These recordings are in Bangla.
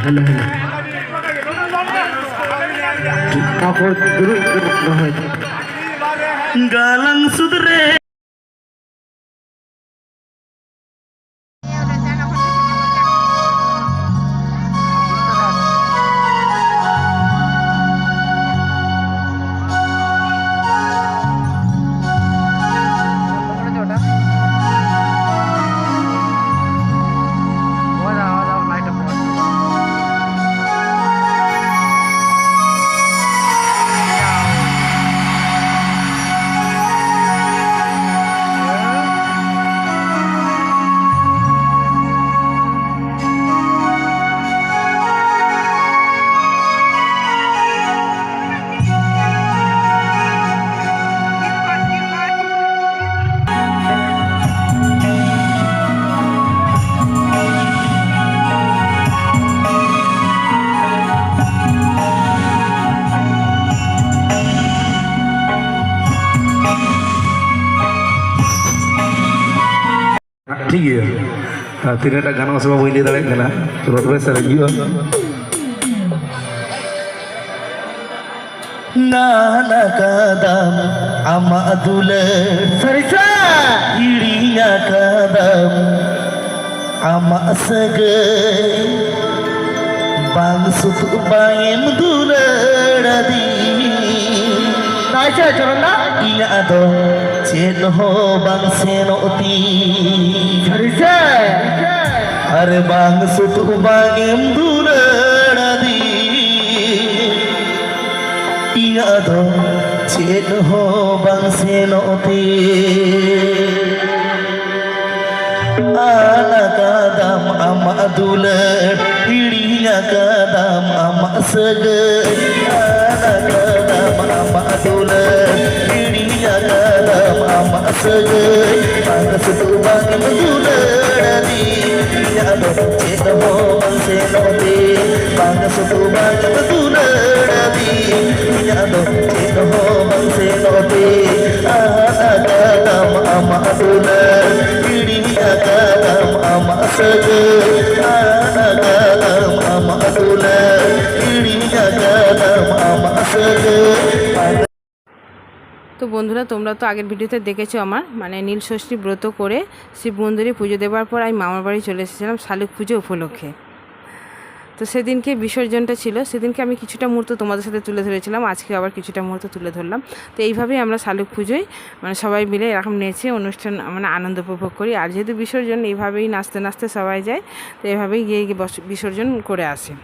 হ্যালো হ্যালো তারপর গালাং সুদরে ठीक है तीन गाना सब बी लै दाड़ा रोड में सर नाना कदम आमा दुले सरिसा हिड़िया कदम आमा सगे बांग सुत बाएम दुलड़ी चरना इया दो चेन हो बांग सेनोती अरे बांग सुत बाएम दुलड़ी इया दो चेन हो बांग सेनोती आना कदम आमा दुलड़ हिड़िया कदम आमा सगे आना कदम आमा दुलड़ हिड़िया कदम आमा सगे बांग सुत बांग दुलड़ी इया दो चेन हो बांग सेनोती बांग सुत बांग दुलड़ी इया दो चेन हो बांग सेनोती आना कदम आमा दुलड़ हिड़िया कदम आमा सगे आना कदम आमा दुलड़ हिड़िया कदम आमा सगे। তো বন্ধুরা তোমরা তো আগের ভিডিওতে দেখেছো আমার মানে নীল ষষ্ঠী ব্রত করে শিব মন্দিরে পুজো দেওয়ার পর আমি মামার বাড়ি চলে এসেছিলাম শালুক পুজো উপলক্ষে। তো সেদিনকে বিসর্জনটা ছিল, সেদিনকে আমি কিছুটা মুহূর্ত তোমাদের সাথে তুলে ধরেছিলাম, আজকে আবার কিছুটা মুহূর্ত তুলে ধরলাম। তো এইভাবেই আমরা শালুক পুজোয় মানে সবাই মিলে এরকম নেচে অনুষ্ঠান মানে আনন্দ উপভোগ করি। আর যেহেতু বিসর্জন এইভাবেই নাচতে নাচতে সবাই যায়, তো এইভাবেই গিয়ে বিসর্জন করে আসে।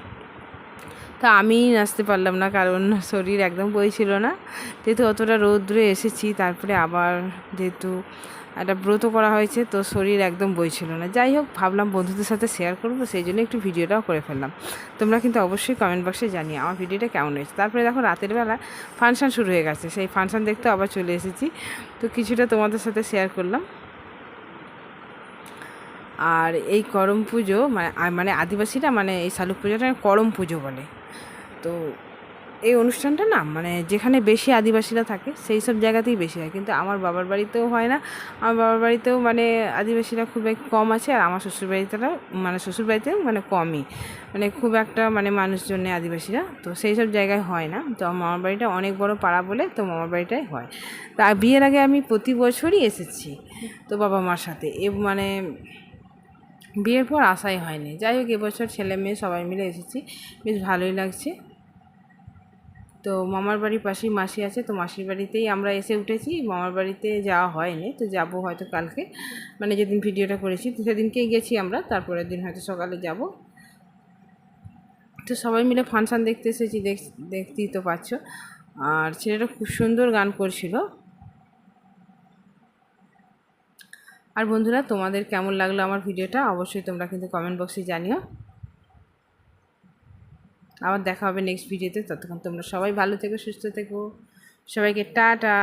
তা আমি নাচতে পারলাম না, কারণ শরীর একদম বইছিল না, যেহেতু অতটা রৌদ্রে এসেছি, তারপরে আবার যেহেতু একটা ব্রত করা হয়েছে, তো শরীর একদম বইছিল না। যাই হোক, ভাবলাম বন্ধুদের সাথে শেয়ার করবো, সেই জন্য একটু ভিডিওটাও করে ফেললাম। তোমরা কিন্তু অবশ্যই কমেন্ট বক্সে জানিয়ে আমার ভিডিওটা কেমন হয়েছে। তারপরে দেখো রাতের বেলা ফাংশান শুরু হয়ে গেছে, সেই ফাংশান দেখতে আবার চলে এসেছি, তো কিছুটা তোমাদের সাথে শেয়ার করলাম। আর এই করম পুজো মানে আদিবাসীরা মানে এই শালুক পুজোটা করম পুজো বলে। তো এই অনুষ্ঠানটা না মানে যেখানে বেশি আদিবাসীরা থাকে সেই সব জায়গাতেই বেশি হয়, কিন্তু আমার বাবার বাড়িতেও হয় না। আমার বাবার বাড়িতেও মানে আদিবাসীরা খুব কম আছে, আর আমার শ্বশুরবাড়িতেও মানে কমই, মানে খুব একটা মানে মানুষজন নেই আদিবাসীরা, তো সেই সব জায়গায় হয় না। তো আমার মামার বাড়িটা অনেক বড় পাড়া বলে, তো মামার বাড়িটাই হয়। তা বিয়ের আগে আমি প্রতি বছরই এসেছি তো বাবা মার সাথে, মানে বিয়ের পর আসাই হয়নি। যাই হোক, এবছর ছেলে মেয়ে সবাই মিলে এসেছি, বেশ ভালোই লাগছে। তো মামার বাড়ির পাশেই মাসি আছে, তো মাসির বাড়িতেই আমরা এসে উঠেছি, মামার বাড়িতে যাওয়া হয়নি, তো যাব হয়তো কালকে, মানে যেদিন ভিডিওটা করেছি তো সেদিনকেই গেছি আমরা, তারপরের দিন হয়তো সকালে যাব। তো সবাই মিলে ফাংশান দেখতে এসেছি, দেখতেই তো পাচ্ছ। আর ছেলেটা খুব সুন্দর গান করছিল। আর বন্ধুরা, তোমাদের কেমন লাগলো আমার ভিডিওটা অবশ্যই তোমরা কিন্তু কমেন্ট বক্সে জানিও। আবার দেখা হবে নেক্সট ভিডিওতে, ততক্ষণ তোমরা সবাই ভালো থেকো, সুস্থ থেকো, সবাইকে টাটা।